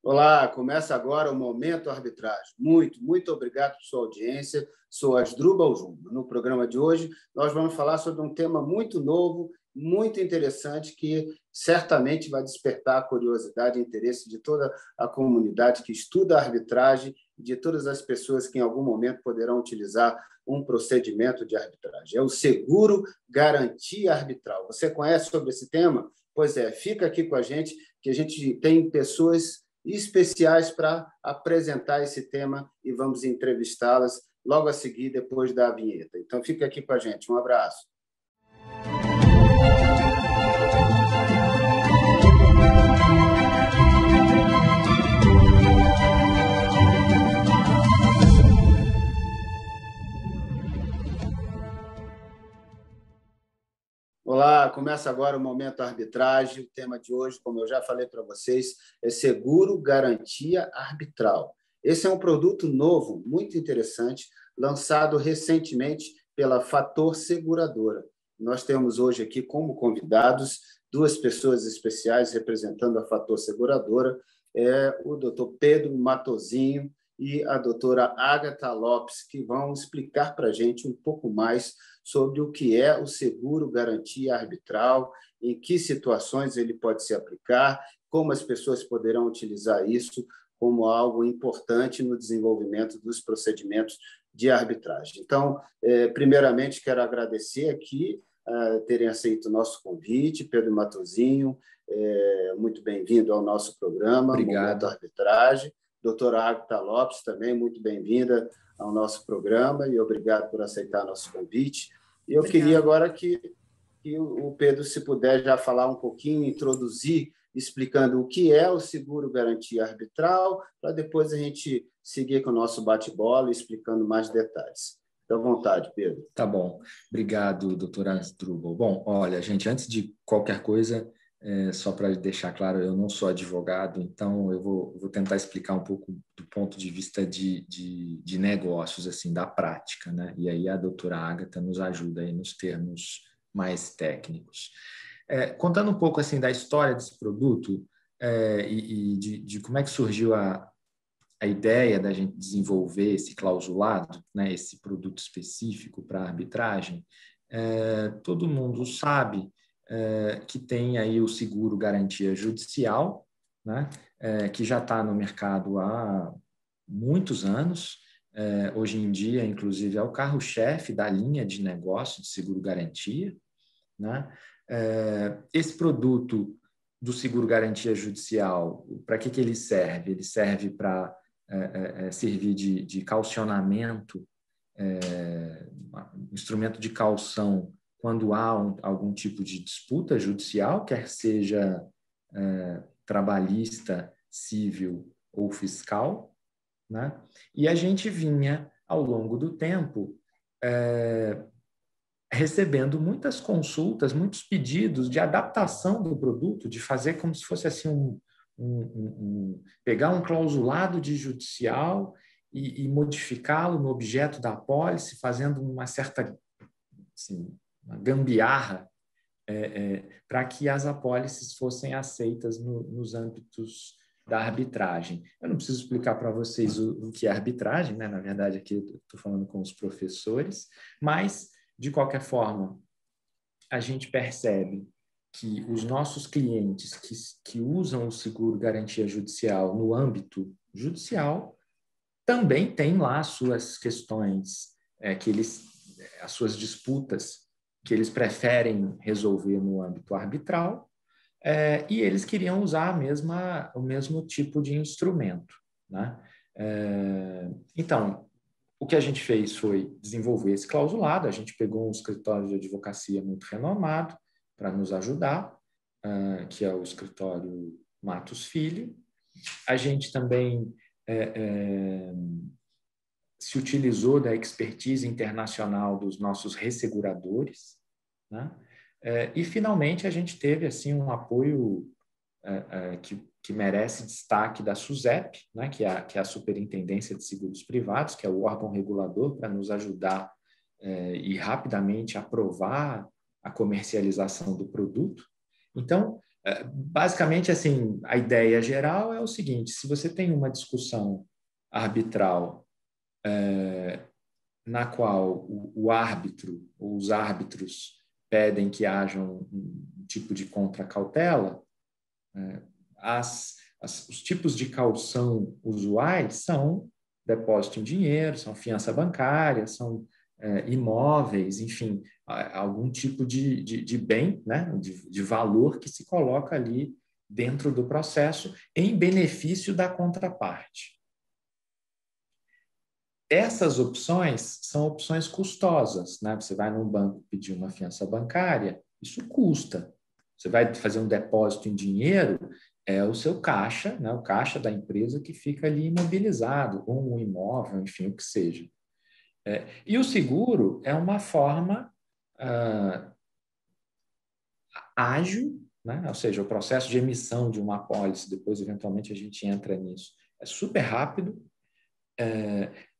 Olá, começa agora o Momento Arbitragem. Muito obrigado por sua audiência. Sou Asdrubal Júnior. No programa de hoje, nós vamos falar sobre um tema muito novo, muito interessante, que certamente vai despertar a curiosidade e interesse de toda a comunidade que estuda a arbitragem e de todas as pessoas que, em algum momento, poderão utilizar um procedimento de arbitragem. É o seguro garantia arbitral. Você conhece sobre esse tema? Pois é, fica aqui com a gente, que a gente tem pessoas especiais para apresentar esse tema e vamos entrevistá-las logo a seguir, depois da vinheta. Então, fica aqui com a gente. Um abraço. Olá, começa agora o Momento Arbitragem. O tema de hoje, como eu já falei para vocês, é seguro garantia arbitral. Esse é um produto novo, muito interessante, lançado recentemente pela Fator Seguradora. Nós temos hoje aqui como convidados duas pessoas especiais representando a Fator Seguradora, o Dr. Pedro Matosinho e a doutora Agatha Lopes, que vão explicar para a gente um pouco mais sobre o que é o seguro garantia arbitral, em que situações ele pode se aplicar, como as pessoas poderão utilizar isso como algo importante no desenvolvimento dos procedimentos de arbitragem. Então, primeiramente, quero agradecer aqui terem aceito o nosso convite. Pedro Matosinho, muito bem-vindo ao nosso programa, Obrigado. Momento Arbitragem. Doutora Agatha Lopes, também muito bem-vinda ao nosso programa e obrigado por aceitar nosso convite. E eu queria agora que o Pedro, se puder, já falar um pouquinho, introduzir, explicando o que é o seguro garantia arbitral, para depois a gente seguir com o nosso bate-bola, explicando mais detalhes. Fique à vontade, Pedro. Tá bom. Obrigado, doutora Asdrubal. Bom, olha, gente, antes de qualquer coisa, só para deixar claro, eu não sou advogado, então eu vou tentar explicar um pouco do ponto de vista de negócios, assim, da prática, né? E aí a doutora Agatha nos ajuda aí nos termos mais técnicos. Contando um pouco, assim, da história desse produto e de como é que surgiu a ideia da gente desenvolver esse clausulado, né, esse produto específico para arbitragem, todo mundo sabe que tem aí o seguro garantia judicial, né, que já está no mercado há muitos anos. Hoje em dia, inclusive, é o carro-chefe da linha de negócio de seguro garantia, né? Esse produto do seguro garantia judicial, para que ele serve? Ele serve para servir de calcionamento, instrumento de calção quando há algum tipo de disputa judicial, quer seja trabalhista, civil ou fiscal, né? E a gente vinha, ao longo do tempo, recebendo muitas consultas, muitos pedidos de adaptação do produto, de fazer como se fosse assim pegar um clausulado de judicial e modificá-lo no objeto da apólice, fazendo uma certa assim, uma gambiarra para que as apólices fossem aceitas nos âmbitos da arbitragem. Eu não preciso explicar para vocês o que é arbitragem, né? Na verdade, aqui eu estou falando com os professores, mas, de qualquer forma, a gente percebe que os nossos clientes que usam o seguro garantia judicial no âmbito judicial também têm lá as suas questões, as suas disputas que eles preferem resolver no âmbito arbitral, e eles queriam usar o mesmo tipo de instrumento, né? Então, o que a gente fez foi desenvolver esse clausulado. A gente pegou um escritório de advocacia muito renomado para nos ajudar, que é o escritório Matos Filho. A gente também se utilizou da expertise internacional dos nossos resseguradores, né? E, finalmente, a gente teve assim, um apoio que merece destaque da SUSEP, né? que é a Superintendência de Seguros Privados, que é o órgão regulador para nos ajudar e rapidamente aprovar a comercialização do produto. Então, Basicamente, assim, a ideia geral é o seguinte: se você tem uma discussão arbitral na qual o árbitro ou os árbitros pedem que haja um tipo de contracautela, os tipos de caução usuais são depósito em dinheiro, são fiança bancária, são imóveis, enfim, algum tipo de bem, né, de valor que se coloca ali dentro do processo em benefício da contraparte. Essas opções são opções custosas, né? Você vai num banco pedir uma fiança bancária, isso custa. Você vai fazer um depósito em dinheiro, é o seu caixa, né? O caixa da empresa que fica ali imobilizado, ou um imóvel, enfim, o que seja. E o seguro é uma forma ágil, né? Ou seja, o processo de emissão de uma apólice, depois eventualmente a gente entra nisso, é super rápido,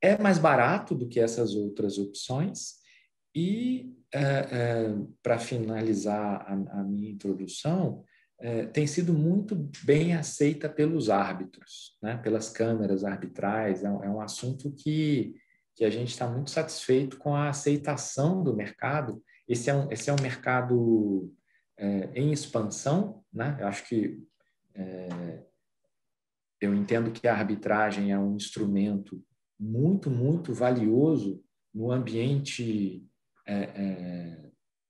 é mais barato do que essas outras opções e, para finalizar a minha introdução, tem sido muito bem aceita pelos árbitros, né? Pelas câmeras arbitrais. É um assunto que a gente está muito satisfeito com a aceitação do mercado. Esse é um mercado em expansão, né? Eu acho que eu entendo que a arbitragem é um instrumento muito, muito valioso no ambiente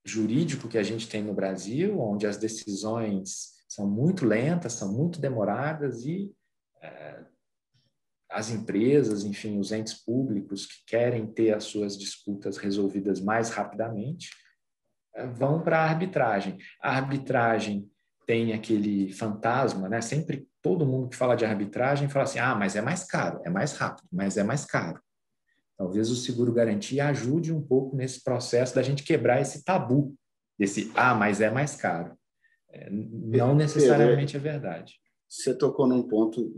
jurídico que a gente tem no Brasil, onde as decisões são muito lentas, são muito demoradas e as empresas, enfim, os entes públicos que querem ter as suas disputas resolvidas mais rapidamente, vão para a arbitragem. A arbitragem tem aquele fantasma, né? Sempre todo mundo que fala de arbitragem fala assim: ah, mas é mais caro, é mais rápido, mas é mais caro. Talvez o seguro-garantia ajude um pouco nesse processo da gente quebrar esse tabu, desse, ah, mas é mais caro. Não Pedro, necessariamente é verdade. você tocou num ponto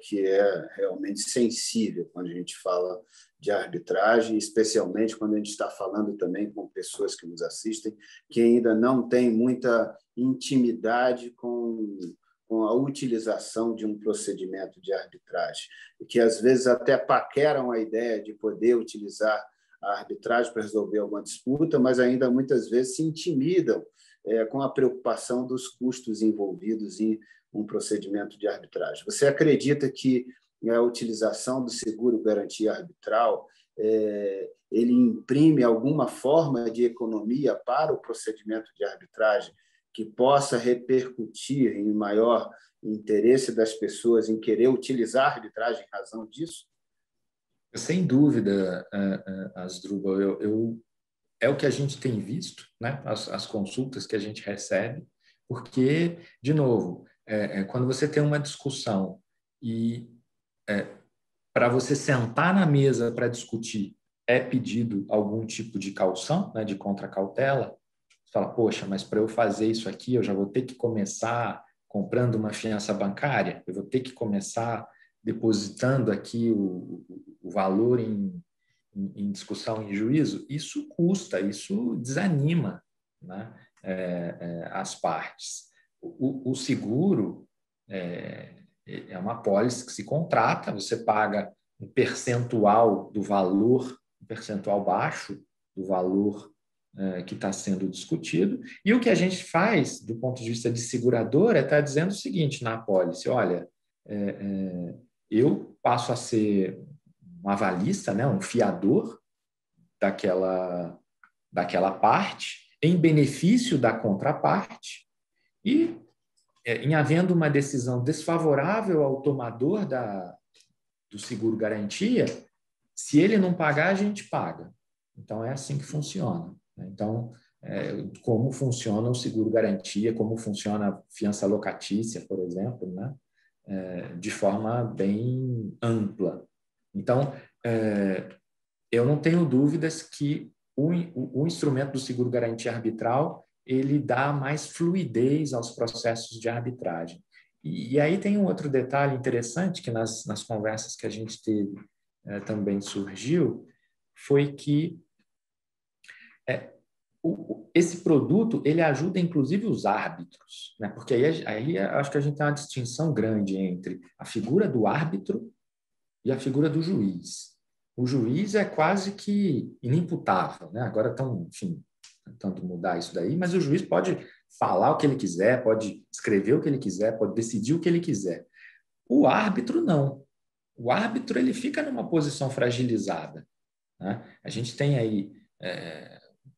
que é realmente sensível quando a gente fala de arbitragem, especialmente quando a gente está falando também com pessoas que nos assistem que ainda não têm muita intimidade com a utilização de um procedimento de arbitragem, e que às vezes até paqueram a ideia de poder utilizar a arbitragem para resolver alguma disputa, mas ainda muitas vezes se intimidam com a preocupação dos custos envolvidos em um procedimento de arbitragem. Você acredita que a utilização do seguro garantia arbitral ele imprime alguma forma de economia para o procedimento de arbitragem que possa repercutir em maior interesse das pessoas em querer utilizar a arbitragem em razão disso? Sem dúvida, Asdrubal, é o que a gente tem visto, né? As consultas que a gente recebe, porque, de novo, quando você tem uma discussão e para você sentar na mesa para discutir é pedido algum tipo de caução, né, de contracautela, você fala, poxa, mas para eu fazer isso aqui, eu já vou ter que começar comprando uma fiança bancária, eu vou ter que começar depositando aqui o valor em discussão em juízo. Isso custa, isso desanima, né, as partes. O seguro é uma apólice que se contrata, você paga um percentual do valor, um percentual baixo do valor que está sendo discutido, e o que a gente faz, do ponto de vista de seguradora, é estar dizendo o seguinte na apólice: olha, eu passo a ser um avalista, né, um fiador daquela parte, em benefício da contraparte, e em havendo uma decisão desfavorável ao tomador do seguro-garantia, se ele não pagar, a gente paga. Então, é assim que funciona. Então, como funciona o seguro-garantia, como funciona a fiança locatícia, por exemplo, né? De forma bem ampla. Então, eu não tenho dúvidas que o instrumento do seguro-garantia arbitral ele dá mais fluidez aos processos de arbitragem. E aí tem um outro detalhe interessante que nas conversas que a gente teve também surgiu, foi que esse produto, ele ajuda, inclusive, os árbitros, né? Porque aí acho que a gente tem uma distinção grande entre a figura do árbitro e a figura do juiz. O juiz é quase que inimputável, né? Agora estão, enfim, tentando mudar isso daí, mas o juiz pode falar o que ele quiser, pode escrever o que ele quiser, pode decidir o que ele quiser. O árbitro, não. O árbitro, ele fica numa posição fragilizada, né? A gente tem aí...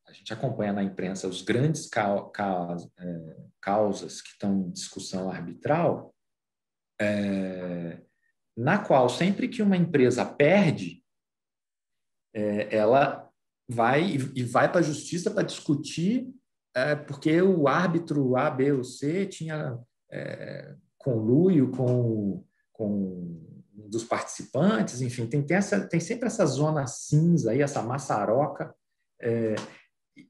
a gente acompanha na imprensa os grandes causas que estão em discussão arbitral, na qual sempre que uma empresa perde, ela vai para a justiça para discutir, porque o árbitro A, B ou C tinha conluio com um dos participantes, enfim, tem sempre essa zona cinza, aí, essa maçaroca.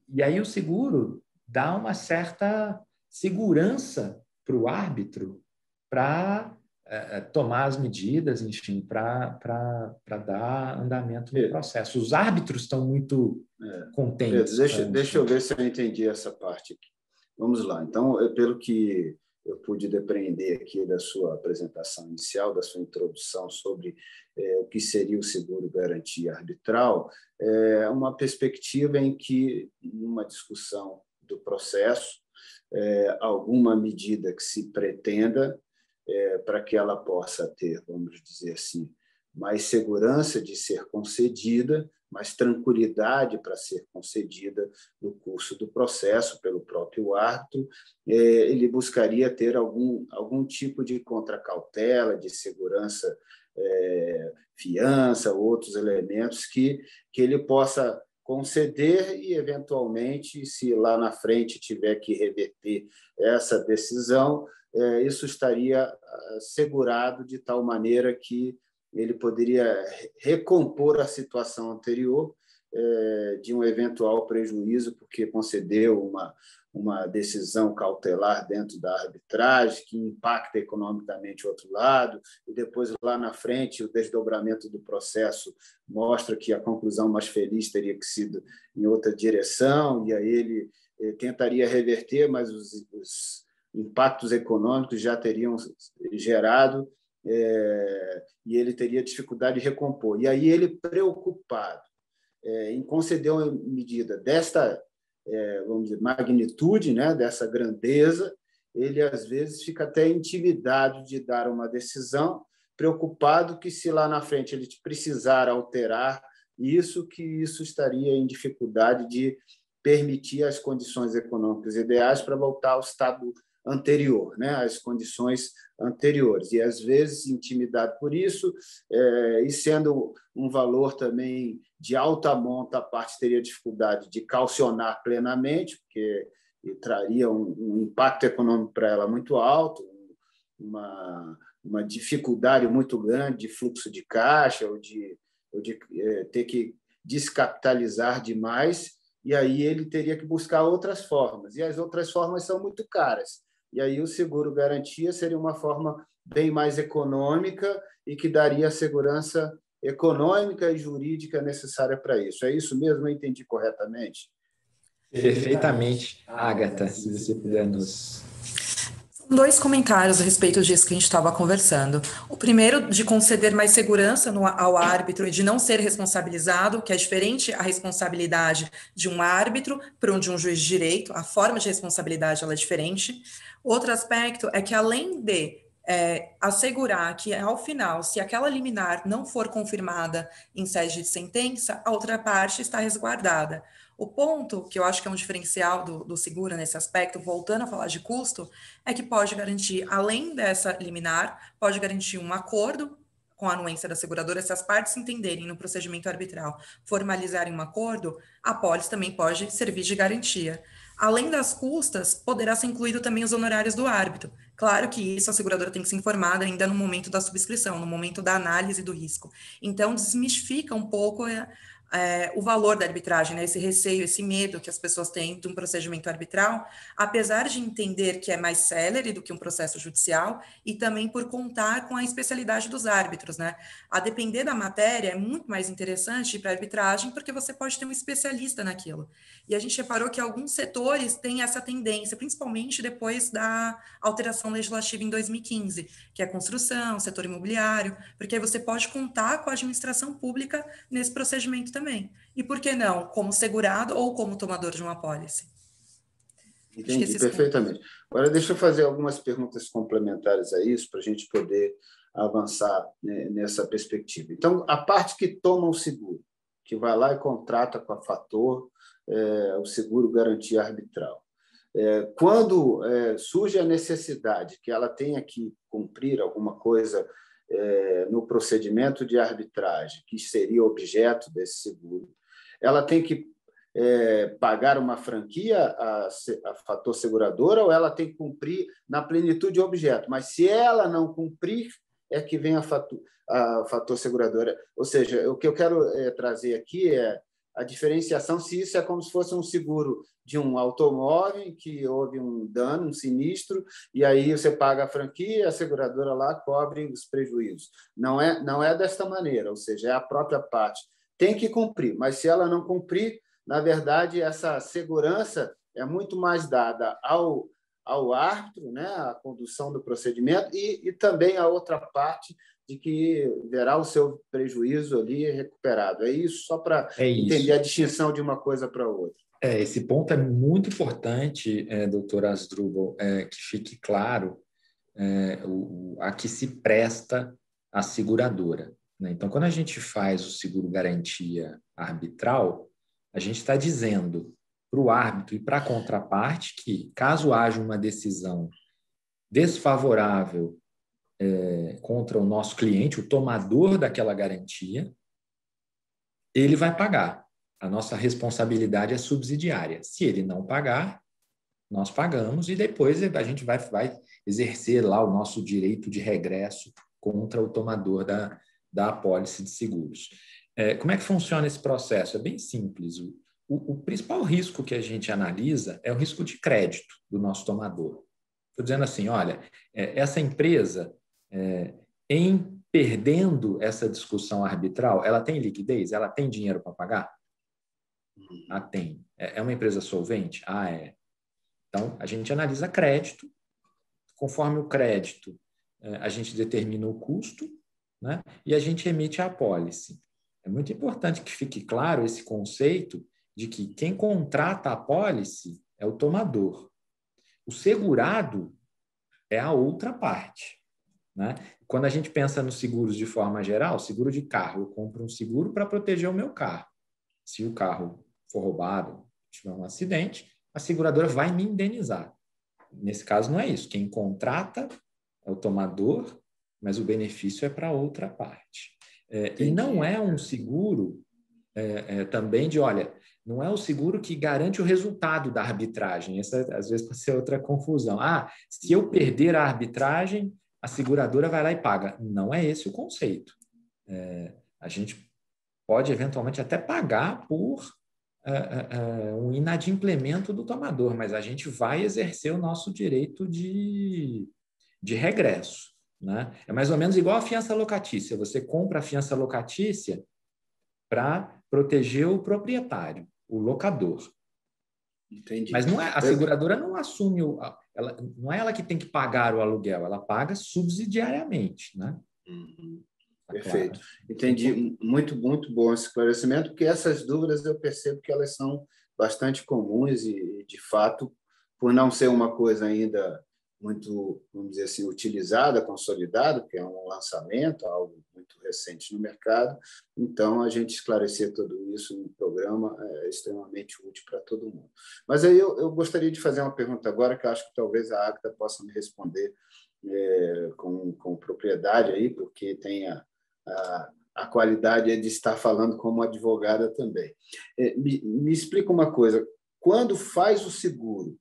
E aí o seguro dá uma certa segurança para o árbitro para tomar as medidas, enfim, para dar andamento no processo. Os árbitros estão muito contentes. Pedro, deixa eu ver se eu entendi essa parte aqui. Vamos lá. Então, pelo que eu pude depreender aqui da sua apresentação inicial, da sua introdução sobre o que seria o seguro-garantia arbitral, uma perspectiva em que, numa discussão do processo, alguma medida que se pretenda para que ela possa ter, vamos dizer assim, mais segurança de ser concedida, mais tranquilidade para ser concedida no curso do processo pelo próprio árbitro, ele buscaria ter algum tipo de contracautela, de segurança, fiança, outros elementos que ele possa conceder e, eventualmente, se lá na frente tiver que reverter essa decisão, isso estaria assegurado de tal maneira que ele poderia recompor a situação anterior de um eventual prejuízo, porque concedeu uma decisão cautelar dentro da arbitragem que impacta economicamente o outro lado, e depois, lá na frente, o desdobramento do processo mostra que a conclusão mais feliz teria que sido em outra direção, e aí ele tentaria reverter, mas os impactos econômicos já teriam gerado e ele teria dificuldade de recompor. E aí ele, preocupado em conceder uma medida desta, vamos dizer, magnitude, né, dessa grandeza, ele, às vezes, fica até intimidado de dar uma decisão, preocupado que, se lá na frente ele precisar alterar isso, que isso estaria em dificuldade de permitir as condições econômicas ideais para voltar ao estado anterior, né, às condições anteriores. E, às vezes, intimidado por isso, e sendo um valor também de alta monta, a parte teria dificuldade de calcionar plenamente, porque traria um impacto econômico para ela muito alto, uma dificuldade muito grande de fluxo de caixa, ou de ter que descapitalizar demais, e aí ele teria que buscar outras formas. E as outras formas são muito caras. E aí o seguro-garantia seria uma forma bem mais econômica e que daria a segurança econômica e jurídica necessária para isso. É isso mesmo? Eu entendi corretamente? Perfeitamente, Agatha, se você puder nos... Dois comentários a respeito disso que a gente estava conversando. O primeiro, de conceder mais segurança ao árbitro e de não ser responsabilizado, que é diferente a responsabilidade de um árbitro para de um juiz de direito, a forma de responsabilidade ela é diferente. Outro aspecto é que, além de assegurar que, ao final, se aquela liminar não for confirmada em sede de sentença, a outra parte está resguardada. O ponto, que eu acho que é um diferencial do seguro nesse aspecto, voltando a falar de custo, é que pode garantir, além dessa liminar, pode garantir um acordo com a anuência da seguradora. Se as partes se entenderem no procedimento arbitral, formalizarem um acordo, a pólice também pode servir de garantia. Além das custas, poderá ser incluído também os honorários do árbitro. Claro que isso a seguradora tem que ser informada ainda no momento da subscrição, no momento da análise do risco. Então, desmistifica um pouco o valor da arbitragem, né? Esse receio, esse medo que as pessoas têm de um procedimento arbitral, apesar de entender que é mais célere do que um processo judicial e também por contar com a especialidade dos árbitros, né? A depender da matéria, é muito mais interessante ir para a arbitragem porque você pode ter um especialista naquilo. E a gente reparou que alguns setores têm essa tendência, principalmente depois da alteração legislativa em 2015, que é a construção, setor imobiliário, porque aí você pode contar com a administração pública nesse procedimento também. E por que não? Como segurado ou como tomador de uma apólice? Entendi, perfeitamente. Agora, deixa eu fazer algumas perguntas complementares a isso, para a gente poder avançar, né, nessa perspectiva. Então, a parte que toma o seguro, que vai lá e contrata com a Fator o seguro garantia arbitral. Quando surge a necessidade que ela tenha que cumprir alguma coisa no procedimento de arbitragem, que seria objeto desse seguro, ela tem que pagar uma franquia à Fator Seguradora ou ela tem que cumprir na plenitude de objeto? Mas se ela não cumprir, é que vem a Fator Seguradora. Ou seja, o que eu quero trazer aqui é a diferenciação se isso é como se fosse um seguro de um automóvel em que houve um dano, um sinistro, e aí você paga a franquia, a seguradora lá cobre os prejuízos. Não é desta maneira, ou seja, é a própria parte. Tem que cumprir, mas se ela não cumprir, na verdade, essa segurança é muito mais dada ao árbitro, né, a condução do procedimento, e também a outra parte de que verá o seu prejuízo ali recuperado. É isso, só para entender a distinção de uma coisa para outra. Esse ponto é muito importante, doutor Asdrubal, que fique claro a que se presta a seguradora, né? Então, quando a gente faz o seguro garantia arbitral, a gente está dizendo para o árbitro e para a contraparte que, caso haja uma decisão desfavorável contra o nosso cliente, o tomador daquela garantia, ele vai pagar. A nossa responsabilidade é subsidiária. Se ele não pagar, nós pagamos e depois a gente vai exercer lá o nosso direito de regresso contra o tomador da apólice de seguros. Como é que funciona esse processo? É bem simples. O principal risco que a gente analisa é o risco de crédito do nosso tomador. Estou dizendo assim, olha, essa empresa, em perdendo essa discussão arbitral, ela tem liquidez? Ela tem dinheiro para pagar? Tem. É uma empresa solvente? É. Então, a gente analisa crédito. Conforme o crédito, a gente determina o custo, né? E a gente emite a apólice. É muito importante que fique claro esse conceito de que quem contrata a apólice é o tomador. O segurado é a outra parte, né? Quando a gente pensa nos seguros de forma geral, seguro de carro, eu compro um seguro para proteger o meu carro. Se o carro for roubado, tiver um acidente, a seguradora vai me indenizar. Nesse caso, não é isso. Quem contrata é o tomador, mas o benefício é para outra parte. E não é um seguro também de, olha, não é o seguro que garante o resultado da arbitragem. Essa, às vezes, pode ser outra confusão. Se eu perder a arbitragem, a seguradora vai lá e paga. Não é esse o conceito. A gente pode, eventualmente, até pagar por um inadimplemento do tomador, mas a gente vai exercer o nosso direito de regresso, né? É mais ou menos igual a fiança locatícia. Você compra a fiança locatícia para proteger o proprietário, o locador. Entendi. Mas não a seguradora não assume, não é ela que tem que pagar o aluguel, ela paga subsidiariamente, né? Perfeito. Claro. Entendi. Muito, muito bom esse esclarecimento, porque essas dúvidas eu percebo que elas são bastante comuns e, de fato, por não ser uma coisa ainda muito, vamos dizer assim, utilizada, consolidada, porque é um lançamento, algo muito recente no mercado, então a gente esclarecer tudo isso no programa é extremamente útil para todo mundo. Mas aí eu gostaria de fazer uma pergunta agora, que eu acho que talvez a Agda possa me responder com propriedade aí, porque tem a qualidade de estar falando como advogada também. Me explica uma coisa, quando faz o seguro,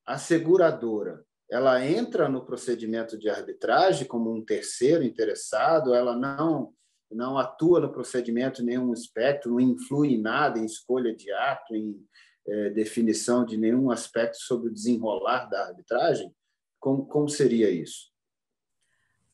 a seguradora, ela entra no procedimento de arbitragem como um terceiro interessado, ela não não atua no procedimento em nenhum aspecto, não influi em nada, em escolha de ato, em definição de nenhum aspecto sobre o desenrolar da arbitragem? Como seria isso?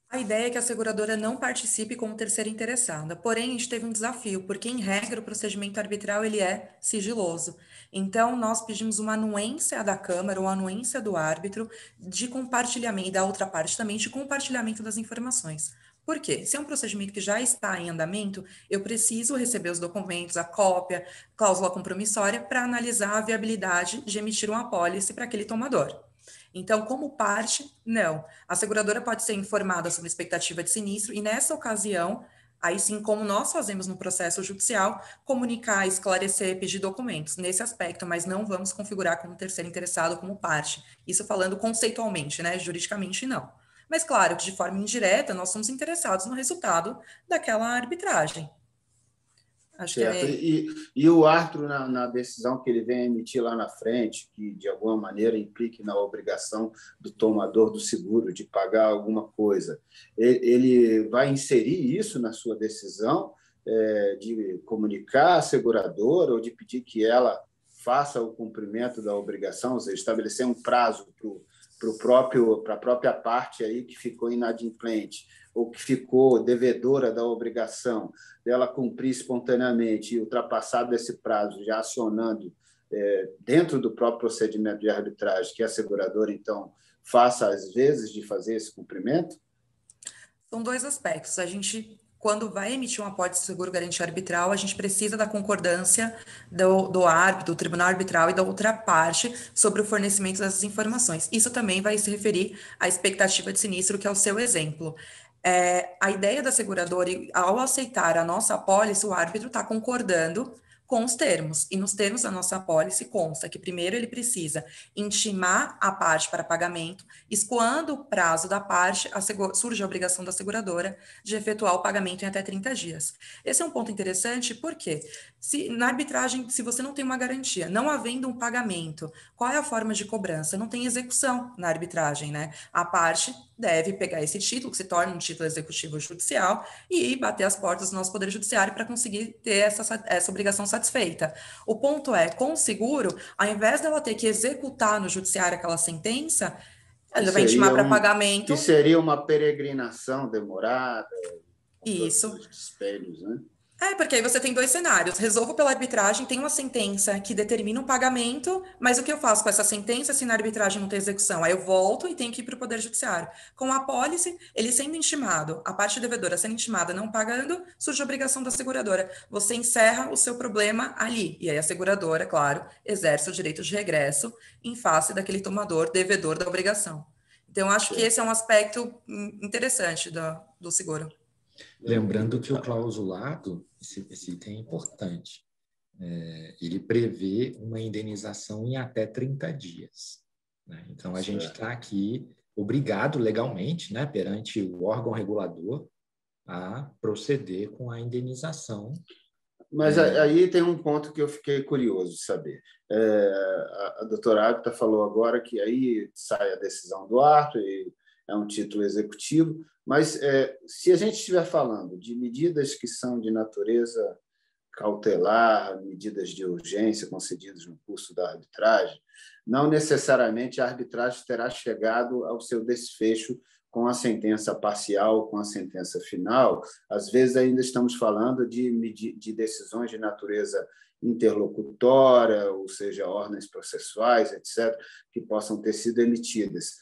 A ideia é que a seguradora não participe como terceira interessada. Porém, a gente teve um desafio, porque, em regra, o procedimento arbitral ele é sigiloso. Então, nós pedimos uma anuência da Câmara, uma anuência do árbitro, de compartilhamento, e da outra parte também, de compartilhamento das informações. Por quê? Se é um procedimento que já está em andamento, eu preciso receber os documentos, a cópia, cláusula compromissória, para analisar a viabilidade de emitir uma apólice para aquele tomador. Então, como parte, não. A seguradora pode ser informada sobre a expectativa de sinistro e, nessa ocasião, aí sim, como nós fazemos no processo judicial, comunicar, esclarecer, pedir documentos nesse aspecto, mas não vamos configurar como terceiro interessado, como parte. Isso falando conceitualmente, né? Juridicamente, não. Mas, claro, que de forma indireta, nós somos interessados no resultado daquela arbitragem. Acho que Certo. é... E o árbitro, na decisão que ele vem emitir lá na frente, que de alguma maneira implique na obrigação do tomador do seguro de pagar alguma coisa, ele vai inserir isso na sua decisão, de comunicar à seguradora ou de pedir que ela faça o cumprimento da obrigação, ou seja, estabelecer um prazo para a própria parte aí que ficou inadimplente ou que ficou devedora da obrigação dela cumprir espontaneamente e ultrapassado desse prazo, já acionando dentro do próprio procedimento de arbitragem, que a seguradora, então, faça às vezes de fazer esse cumprimento? São dois aspectos. A gente, quando vai emitir um apólice de seguro garantia arbitral, a gente precisa da concordância do árbitro, do tribunal arbitral e da outra parte sobre o fornecimento dessas informações. Isso também vai se referir à expectativa de sinistro, que é o seu exemplo. A ideia da seguradora, ao aceitar a nossa apólice, o árbitro está concordando com os termos. E nos termos da nossa apólice consta que primeiro ele precisa intimar a parte para pagamento, escoando o prazo da parte, surge a obrigação da seguradora de efetuar o pagamento em até 30 dias. Esse é um ponto interessante porque na arbitragem, se você não tem uma garantia, não havendo um pagamento, qual é a forma de cobrança? Não tem execução na arbitragem, né? A parte deve pegar esse título, que se torna um título executivo judicial, e bater as portas do nosso Poder Judiciário para conseguir ter essa obrigação satisfeita. O ponto é, com o seguro, ao invés dela ter que executar no judiciário aquela sentença, ela vai intimar para pagamento. Que seria uma peregrinação demorada, com isso. todos os dispêndios, né? Porque aí você tem dois cenários. Resolvo pela arbitragem, tem uma sentença que determina um pagamento, mas o que eu faço com essa sentença se na arbitragem não tem execução? Aí eu volto e tenho que ir para o Poder Judiciário. Com a apólice, ele sendo intimado, a parte devedora sendo intimada, não pagando, surge a obrigação da seguradora. Você encerra o seu problema ali. E aí a seguradora, claro, exerce o direito de regresso em face daquele tomador devedor da obrigação. Então, acho que esse é um aspecto interessante do seguro. Lembrando que o clausulado, esse item é importante, ele prevê uma indenização em até 30 dias. Né? Então, a gente está aqui obrigado legalmente, né, perante o órgão regulador, a proceder com a indenização. Mas aí tem um ponto que eu fiquei curioso de saber. A doutora Agatha falou agora que aí sai a decisão do árbitro e é um título executivo, mas se a gente estiver falando de medidas que são de natureza cautelar, medidas de urgência concedidas no curso da arbitragem, não necessariamente a arbitragem terá chegado ao seu desfecho com a sentença parcial, com a sentença final. Às vezes ainda estamos falando de decisões de natureza interlocutória, ou seja, ordens processuais, etc., que possam ter sido emitidas.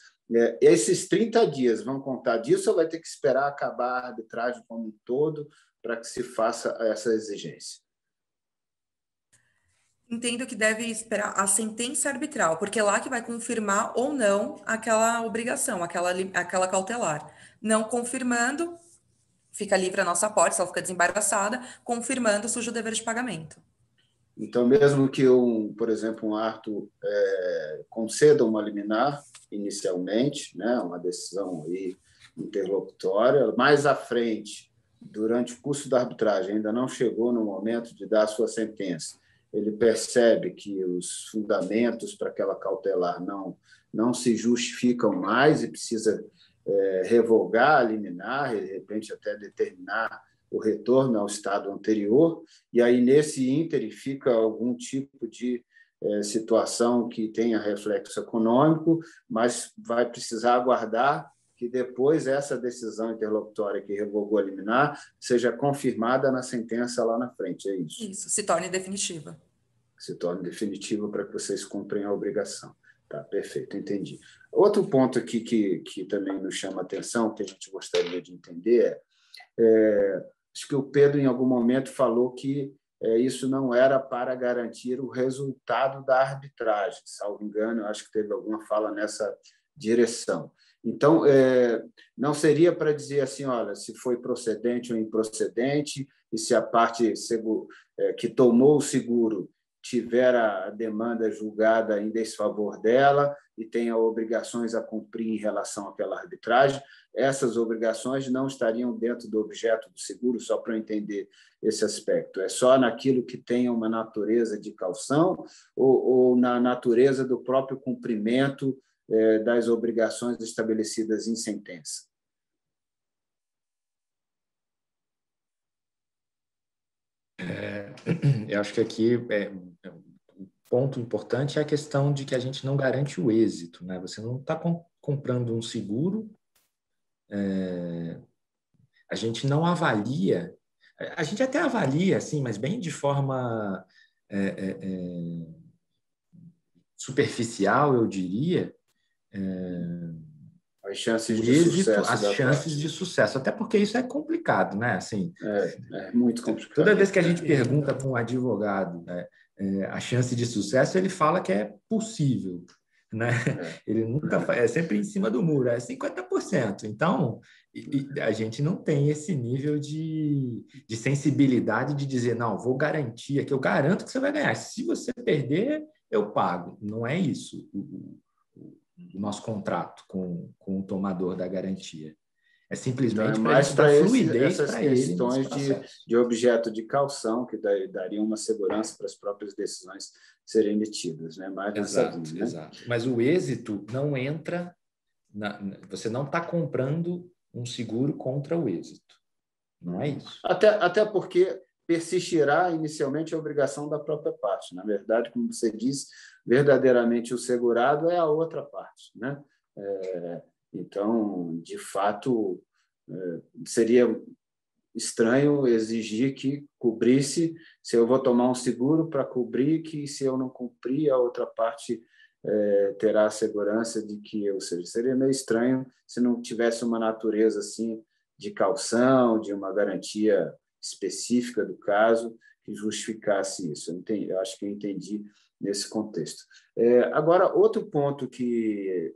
Esses 30 dias vão contar disso ou vai ter que esperar acabar a arbitragem como um todo para que se faça essa exigência? Entendo que deve esperar a sentença arbitral, porque é lá que vai confirmar ou não aquela obrigação, aquela cautelar. Não confirmando, fica livre a nossa apólice, ela fica desembaraçada, confirmando, surge o dever de pagamento. Então, mesmo que, por exemplo, um árbitro conceda uma liminar inicialmente, né, uma decisão aí interlocutória, mais à frente, durante o curso da arbitragem, ainda não chegou no momento de dar a sua sentença, ele percebe que os fundamentos para aquela cautelar não se justificam mais e precisa revogar a liminar, de repente até determinar o retorno ao estado anterior, e aí, nesse ínterim, fica algum tipo de situação que tenha reflexo econômico, mas vai precisar aguardar que depois essa decisão interlocutória que revogou a liminar seja confirmada na sentença lá na frente, é isso? Isso, se torne definitiva. Se torne definitiva para que vocês cumprem a obrigação. Tá, perfeito, entendi. Outro ponto aqui que também nos chama a atenção, que a gente gostaria de entender, acho que o Pedro, em algum momento, falou que isso não era para garantir o resultado da arbitragem, salvo engano, eu acho que teve alguma fala nessa direção. Então, não seria para dizer assim, olha, se foi procedente ou improcedente, e se a parte que tomou o seguro tiver a demanda julgada em desfavor dela e tenha obrigações a cumprir em relação àquela arbitragem, essas obrigações não estariam dentro do objeto do seguro, só para eu entender esse aspecto. É só naquilo que tenha uma natureza de caução ou na natureza do próprio cumprimento das obrigações estabelecidas em sentença? Eu acho que aqui o ponto importante é a questão de que a gente não garante o êxito, né? Você não está comprando um seguro, a gente não avalia, a gente até avalia, assim, mas bem de forma superficial, eu diria, as chances o de êxito, sucesso as da chances parte. de sucesso, até porque isso é complicado, né? Assim, é muito complicado. toda vez que a gente pergunta para um advogado, né, a chance de sucesso, ele fala que é possível, né? Ele nunca é sempre em cima do muro, é 50%. Então, a gente não tem esse nível de sensibilidade de dizer, não, vou garantir aqui, eu garanto que você vai ganhar. Se você perder, eu pago. Não é isso o nosso contrato com o tomador da garantia. É simplesmente então, para a gente dar fluidez essas para ele nesse questões processo. de objeto de caução, que dariam uma segurança para as próprias decisões serem emitidas, né? Mais nessa linha, né? Exato. Mas o êxito não entra, você não está comprando um seguro contra o êxito. Não é isso. Até porque persistirá inicialmente a obrigação da própria parte. Na verdade, como você disse, verdadeiramente o segurado é a outra parte, né? Então, de fato, seria estranho exigir que cobrisse, se eu vou tomar um seguro para cobrir, que se eu não cumprir, a outra parte terá a segurança de que, ou seja, seria meio estranho se não tivesse uma natureza assim de caução, de uma garantia específica do caso que justificasse isso. Eu acho que eu entendi nesse contexto. Agora, outro ponto que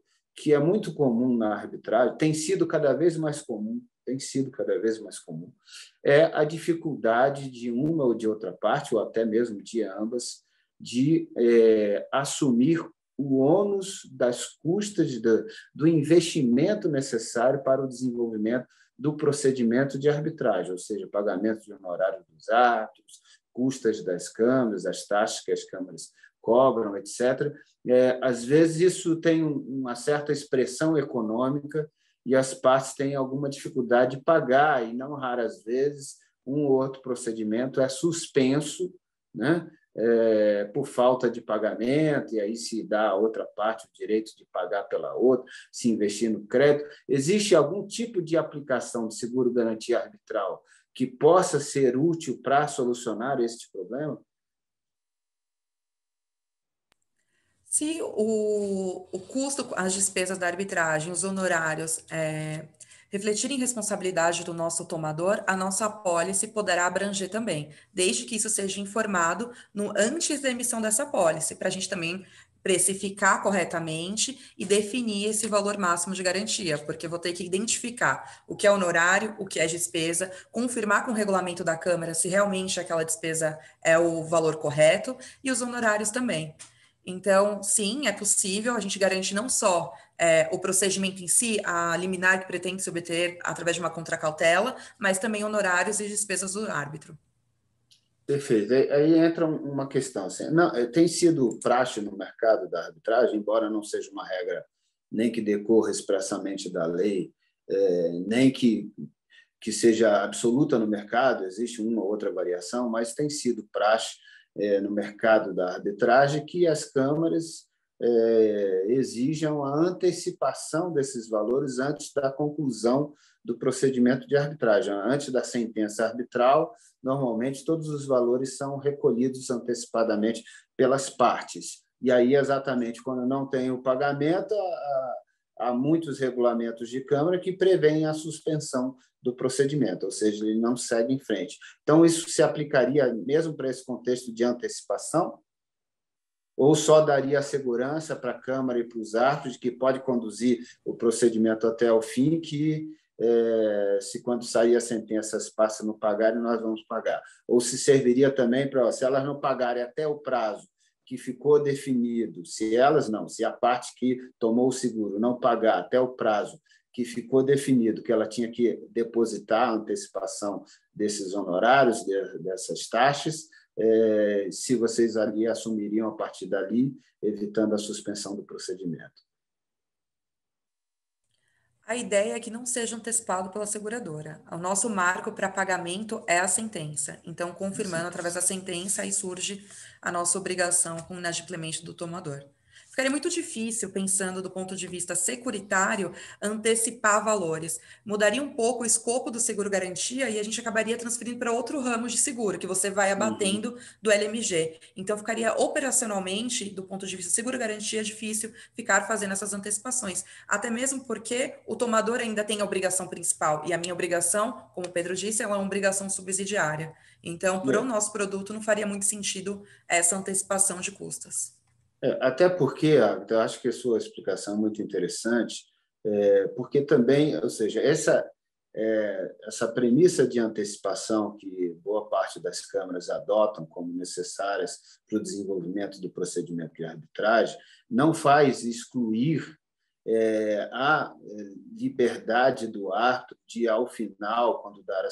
é muito comum na arbitragem, tem sido cada vez mais comum, é a dificuldade de uma ou de outra parte, ou até mesmo de ambas, de assumir o ônus das custas do investimento necessário para o desenvolvimento do procedimento de arbitragem, ou seja, pagamento de honorário dos árbitros, custas das câmaras, as taxas que as câmaras cobram, etc. Às vezes, isso tem uma certa expressão econômica e as partes têm alguma dificuldade de pagar, e não raras vezes um ou outro procedimento é suspenso, né? Por falta de pagamento, e aí se dá à outra parte o direito de pagar pela outra, se investir no crédito. Existe algum tipo de aplicação de seguro-garantia arbitral que possa ser útil para solucionar este problema? Se o custo, as despesas da arbitragem, os honorários refletirem responsabilidade do nosso tomador, a nossa apólice poderá abranger também, desde que isso seja informado antes da emissão dessa apólice, para a gente também precificar corretamente e definir esse valor máximo de garantia, porque eu vou ter que identificar o que é honorário, o que é despesa, confirmar com o regulamento da Câmara se realmente aquela despesa é o valor correto e os honorários também. Então, sim, é possível, a gente garante não só o procedimento em si, a liminar que pretende se obter através de uma contracautela, mas também honorários e despesas do árbitro. Perfeito. Aí entra uma questão. Assim, não, tem sido praxe no mercado da arbitragem, embora não seja uma regra nem que decorra expressamente da lei, nem que que seja absoluta no mercado, existe uma ou outra variação, mas tem sido praxe no mercado da arbitragem que as câmaras exijam a antecipação desses valores antes da conclusão do procedimento de arbitragem. Antes da sentença arbitral, normalmente todos os valores são recolhidos antecipadamente pelas partes. E aí, exatamente, quando não tem o pagamento, há muitos regulamentos de Câmara que prevêem a suspensão do procedimento, ou seja, ele não segue em frente. Então, isso se aplicaria mesmo para esse contexto de antecipação? Ou só daria a segurança para a Câmara e para os árbitros de que pode conduzir o procedimento até o fim, que se quando sair a sentença as partes não pagarem, nós vamos pagar. Ou se serviria também para, se elas não pagarem até o prazo que ficou definido, se a parte que tomou o seguro não pagar até o prazo que ficou definido, que ela tinha que depositar a antecipação desses honorários, dessas taxas, se vocês ali assumiriam a partir dali, evitando a suspensão do procedimento. A ideia é que não seja antecipado pela seguradora. O nosso marco para pagamento é a sentença. Então, confirmando através da sentença, aí surge a nossa obrigação com o inadimplemento do tomador. Ficaria muito difícil, pensando do ponto de vista securitário, antecipar valores. Mudaria um pouco o escopo do seguro-garantia e a gente acabaria transferindo para outro ramo de seguro, que você vai abatendo do LMG. Então, ficaria operacionalmente, do ponto de vista seguro-garantia, difícil ficar fazendo essas antecipações. Até mesmo porque o tomador ainda tem a obrigação principal, e a minha obrigação, como o Pedro disse, ela é uma obrigação subsidiária. Então, para o nosso produto, não faria muito sentido essa antecipação de custas. Até porque, eu acho que a sua explicação é muito interessante, porque também, ou seja, essa premissa de antecipação que boa parte das câmaras adotam como necessárias para o desenvolvimento do procedimento de arbitragem não faz excluir a liberdade do árbitro de, ao final, quando der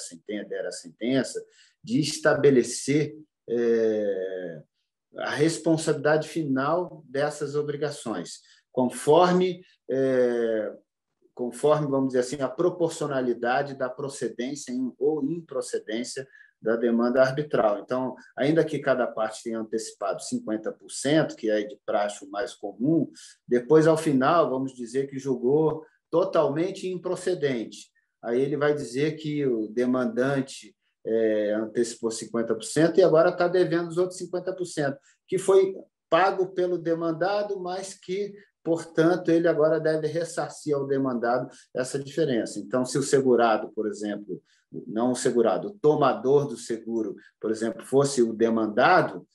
a sentença, de estabelecer a responsabilidade final dessas obrigações, conforme, vamos dizer assim, a proporcionalidade da procedência ou improcedência da demanda arbitral. Então, ainda que cada parte tenha antecipado 50%, que é de praxe o mais comum, depois, ao final, vamos dizer que julgou totalmente improcedente. Aí ele vai dizer que o demandante antecipou 50% e agora está devendo os outros 50%, que foi pago pelo demandado, mas que, portanto, ele agora deve ressarcir ao demandado essa diferença. Então, se o segurado, por exemplo, não o segurado, o tomador do seguro, por exemplo, fosse o demandado,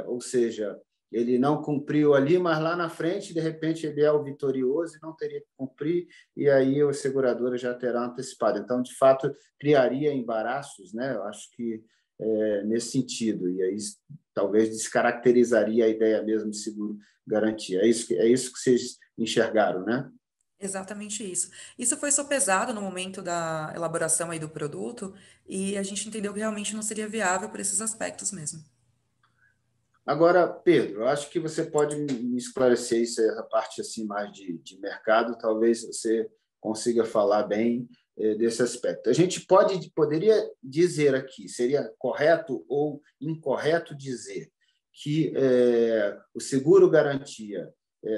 ou seja, ele não cumpriu ali, mas lá na frente, de repente, ele é o vitorioso e não teria que cumprir, e aí a seguradora já terá antecipado. Então, de fato, criaria embaraços, né? Eu acho que nesse sentido, e aí talvez descaracterizaria a ideia mesmo de seguro-garantia. É isso que vocês enxergaram, né? Exatamente isso. Isso foi sopesado no momento da elaboração aí do produto e a gente entendeu que realmente não seria viável por esses aspectos mesmo. Agora, Pedro, eu acho que você pode me esclarecer isso, essa parte assim mais de mercado, talvez você consiga falar bem desse aspecto. A gente poderia dizer aqui, seria correto ou incorreto dizer que o seguro-garantia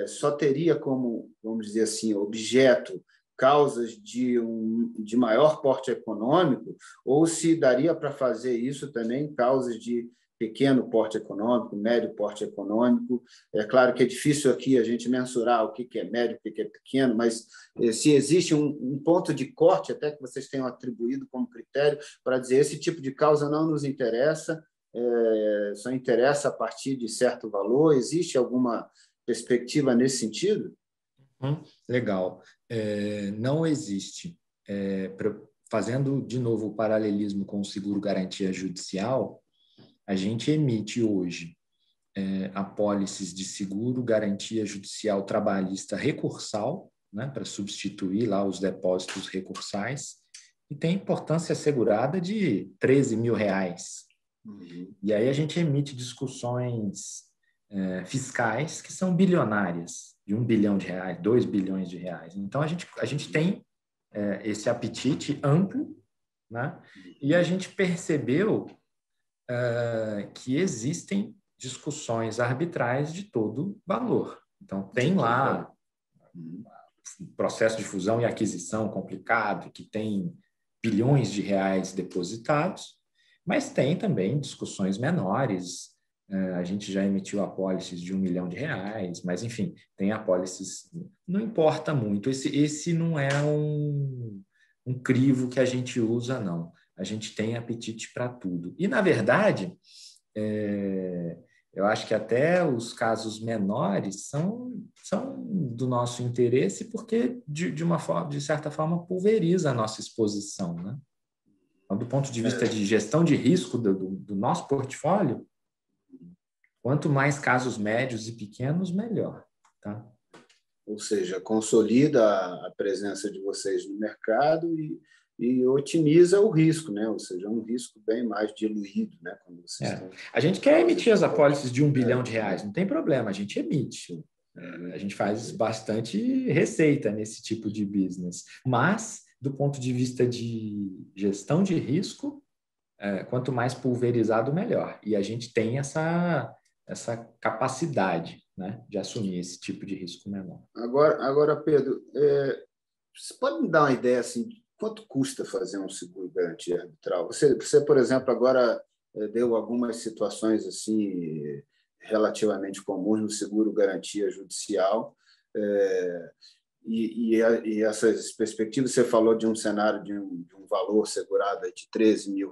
só teria como, vamos dizer assim, objeto causas de maior porte econômico, ou se daria para fazer isso também causas de pequeno porte econômico, médio porte econômico. É claro que é difícil aqui a gente mensurar o que é médio, o que é pequeno, mas se existe um ponto de corte, até que vocês tenham atribuído como critério, para dizer esse tipo de causa não nos interessa, só interessa a partir de certo valor. Existe alguma perspectiva nesse sentido? Legal. Não existe. Fazendo, de novo, o paralelismo com o seguro-garantia judicial, a gente emite hoje apólices de seguro-garantia judicial trabalhista recursal, né, para substituir lá os depósitos recursais, e tem importância assegurada de R$13 mil. E aí a gente emite discussões fiscais que são bilionárias, de R$1 bilhão, R$2 bilhões. Então, a gente tem esse apetite amplo né? E a gente percebeu que existem discussões arbitrais de todo valor. Então, tem lá processo de fusão e aquisição complicado, que tem bilhões de reais depositados, mas tem também discussões menores. A gente já emitiu apólices de R$1 milhão, mas, enfim, tem apólices. Não importa muito. Esse não é um crivo que a gente usa, não. A gente tem apetite para tudo. E, na verdade, eu acho que até os casos menores são do nosso interesse porque, de certa forma, pulveriza a nossa exposição, né? Então, do ponto de vista de gestão de risco do nosso portfólio, quanto mais casos médios e pequenos, melhor. Tá? Ou seja, consolida a presença de vocês no mercado e otimiza o risco, né? Ou seja, um risco bem mais diluído, né? Quando vocês estão... A gente quer emitir as apólices de R$1 bilhão, não tem problema, a gente emite. A gente faz bastante receita nesse tipo de business. Mas, do ponto de vista de gestão de risco, quanto mais pulverizado, melhor. E a gente tem essa capacidade, né, de assumir esse tipo de risco menor. Agora Pedro, você pode me dar uma ideia assim, de quanto custa fazer um seguro garantia arbitral? Você, por exemplo, agora deu algumas situações assim relativamente comuns no seguro garantia judicial, e essas perspectivas, você falou de um cenário de um valor segurado de R$13 mil,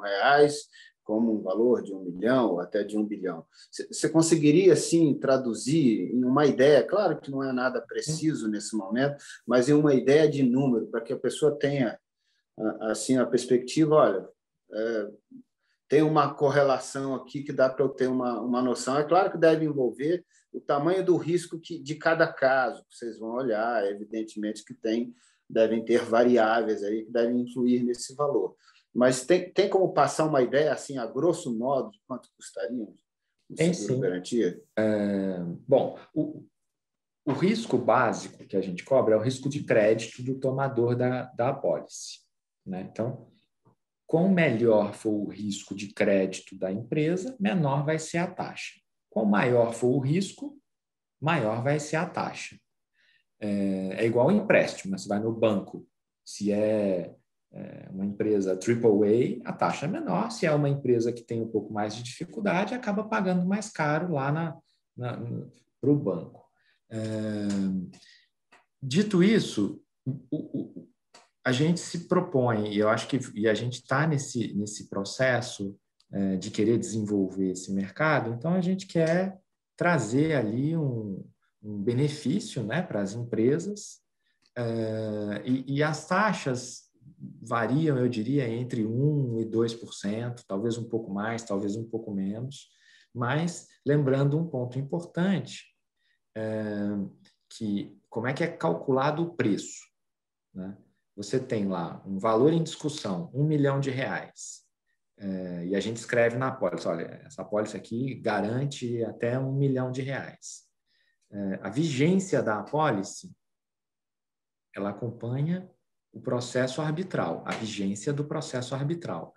como um valor de R$1 milhão ou até de R$1 bilhão. Você conseguiria, assim, traduzir em uma ideia, claro que não é nada preciso nesse momento, mas em uma ideia de número, para que a pessoa tenha assim, a perspectiva, olha, tem uma correlação aqui que dá para eu ter uma noção. É claro que deve envolver o tamanho do risco de cada caso, que vocês vão olhar, evidentemente que devem ter variáveis aí que devem influir nesse valor. Mas tem como passar uma ideia, assim, a grosso modo, de quanto custaria um seguro garantia? Bom, o risco básico que a gente cobra é o risco de crédito do tomador da apólice, né? Então, quanto melhor for o risco de crédito da empresa, menor vai ser a taxa. Quanto maior for o risco, maior vai ser a taxa. É igual ao empréstimo, né? Você vai no banco, se é uma empresa AAA, a taxa é menor. Se é uma empresa que tem um pouco mais de dificuldade, acaba pagando mais caro lá para o banco. Dito isso, a gente se propõe, e eu acho que a gente está nesse processo de querer desenvolver esse mercado, então a gente quer trazer ali um benefício, né, para as empresas, e as taxas variam, eu diria, entre 1% e 2%, talvez um pouco mais, talvez um pouco menos, mas lembrando um ponto importante, que como é que é calculado o preço, né? Você tem lá um valor em discussão, R$1 milhão, e a gente escreve na apólice, olha, essa apólice aqui garante até R$1 milhão. A vigência da apólice, ela acompanha o processo arbitral, a vigência do processo arbitral.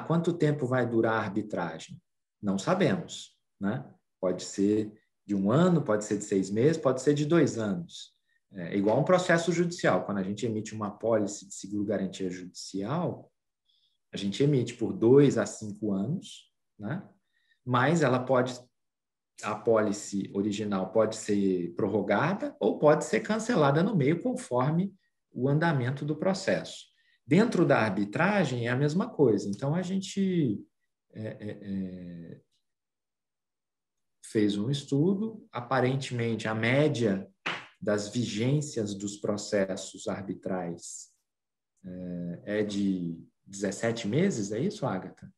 Quanto tempo vai durar a arbitragem? Não sabemos, né? Pode ser de 1 ano, pode ser de 6 meses, pode ser de 2 anos. É igual um processo judicial. Quando a gente emite uma apólice de seguro-garantia judicial, a gente emite por 2 a 5 anos, né? Mas a apólice original pode ser prorrogada ou pode ser cancelada no meio, conforme o andamento do processo. Dentro da arbitragem é a mesma coisa. Então, a gente fez um estudo, aparentemente a média das vigências dos processos arbitrais é de 17 meses, é isso, Agatha?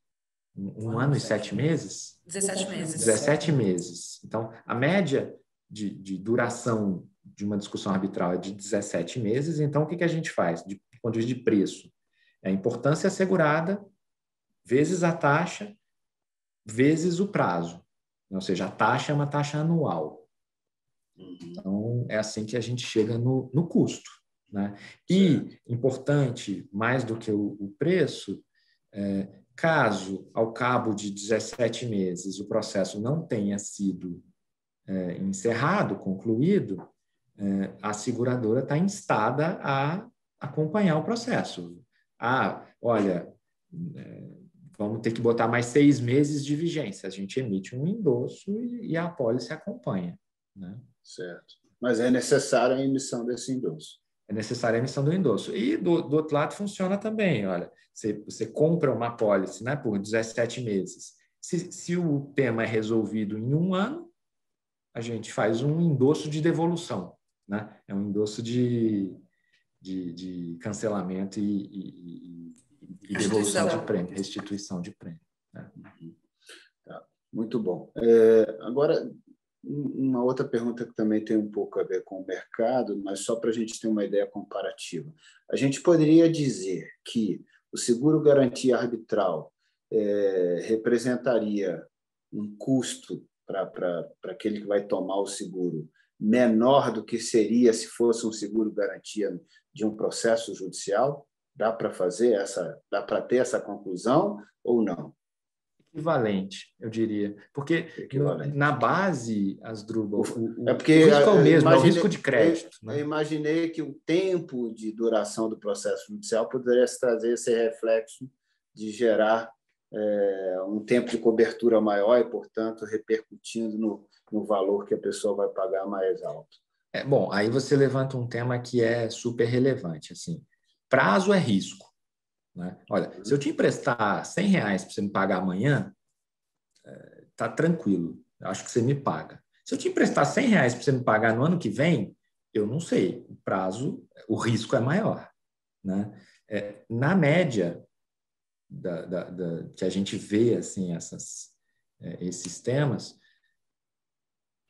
Um ano e 7 meses? 17 meses. 17 meses. Então, a média de duração de uma discussão arbitral é de 17 meses. Então, o que a gente faz? Do ponto de vista de preço, é a importância assegurada vezes a taxa vezes o prazo. Ou seja, a taxa é uma taxa anual. Então, é assim que a gente chega no custo, né? E, importante, mais do que o preço, Caso, ao cabo de 17 meses, o processo não tenha sido encerrado, concluído, a seguradora está instada a acompanhar o processo. Olha, vamos ter que botar mais 6 meses de vigência. A gente emite um endosso e a apólice acompanha, né? Certo. Mas é necessária a emissão desse endosso. É necessária a emissão do endosso. E do outro lado funciona também. Olha, você compra uma apólice, né, por 17 meses. Se o tema é resolvido em 1 ano, a gente faz um endosso de devolução, né? É um endosso de cancelamento e devolução de prêmio, restituição de prêmio, né? Tá, muito bom. Agora, uma outra pergunta que também tem um pouco a ver com o mercado, mas só para a gente ter uma ideia comparativa. A gente poderia dizer que o seguro-garantia arbitral representaria um custo para aquele que vai tomar o seguro menor do que seria se fosse um seguro-garantia de um processo judicial? Dá para ter essa conclusão ou não? Equivalente, eu diria. Porque na base, Asdrubal, o risco é o mesmo, é o risco de crédito. Eu imaginei que o tempo de duração do processo judicial poderia trazer esse reflexo de gerar um tempo de cobertura maior e, portanto, repercutindo no valor que a pessoa vai pagar mais alto. Bom, aí você levanta um tema que é super relevante. Assim, prazo é risco, né? Olha, se eu te emprestar R$100 para você me pagar amanhã, tá tranquilo, eu acho que você me paga. Se eu te emprestar R$100 para você me pagar no ano que vem, eu não sei, o prazo, o risco é maior, né? Na média que a gente vê assim, esses temas,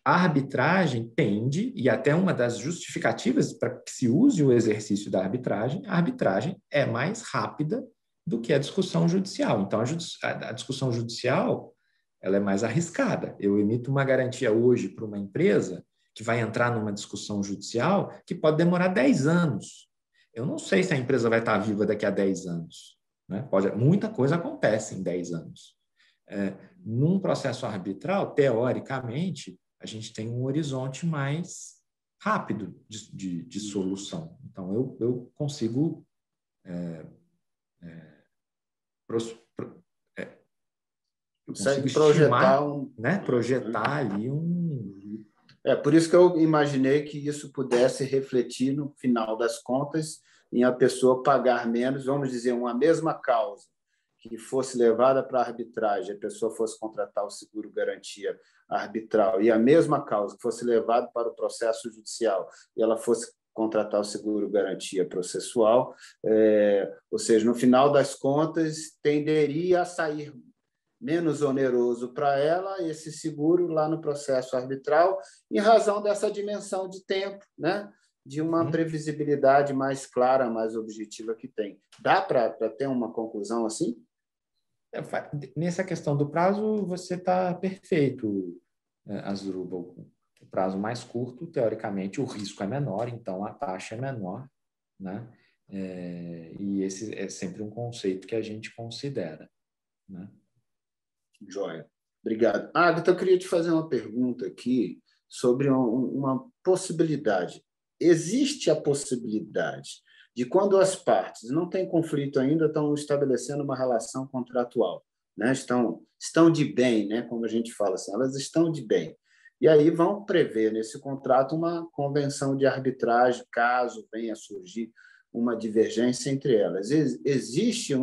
a arbitragem tende, e até uma das justificativas para que se use o exercício da arbitragem, a arbitragem é mais rápida do que a discussão judicial. Então, a discussão judicial ela é mais arriscada. Eu emito uma garantia hoje para uma empresa que vai entrar numa discussão judicial que pode demorar 10 anos. Eu não sei se a empresa vai estar viva daqui a 10 anos. Né? Muita coisa acontece em 10 anos. Num processo arbitral, teoricamente, a gente tem um horizonte mais rápido de solução. Então, eu consigo projetar ali um... por isso que eu imaginei que isso pudesse refletir, no final das contas, em a pessoa pagar menos, vamos dizer, uma mesma causa que fosse levada para a arbitragem, a pessoa fosse contratar o seguro-garantia arbitral, e a mesma causa que fosse levada para o processo judicial, e ela fosse contratar o seguro-garantia processual, ou seja, no final das contas, tenderia a sair menos oneroso para ela esse seguro lá no processo arbitral, em razão dessa dimensão de tempo, né? De uma previsibilidade mais clara, mais objetiva que tem. Dá para ter uma conclusão assim? Nessa questão do prazo, você está perfeito, Asdrubal. O prazo mais curto, teoricamente, o risco é menor, então a taxa é menor, né? E esse é sempre um conceito que a gente considera, né? Joia. Obrigado. Agatha, eu queria te fazer uma pergunta aqui sobre uma possibilidade. Existe a possibilidade de, quando as partes não têm conflito ainda, estão estabelecendo uma relação contratual, né? Estão de bem, né? Como a gente fala assim, elas estão de bem. E aí vão prever nesse contrato uma convenção de arbitragem, caso venha a surgir uma divergência entre elas. Existe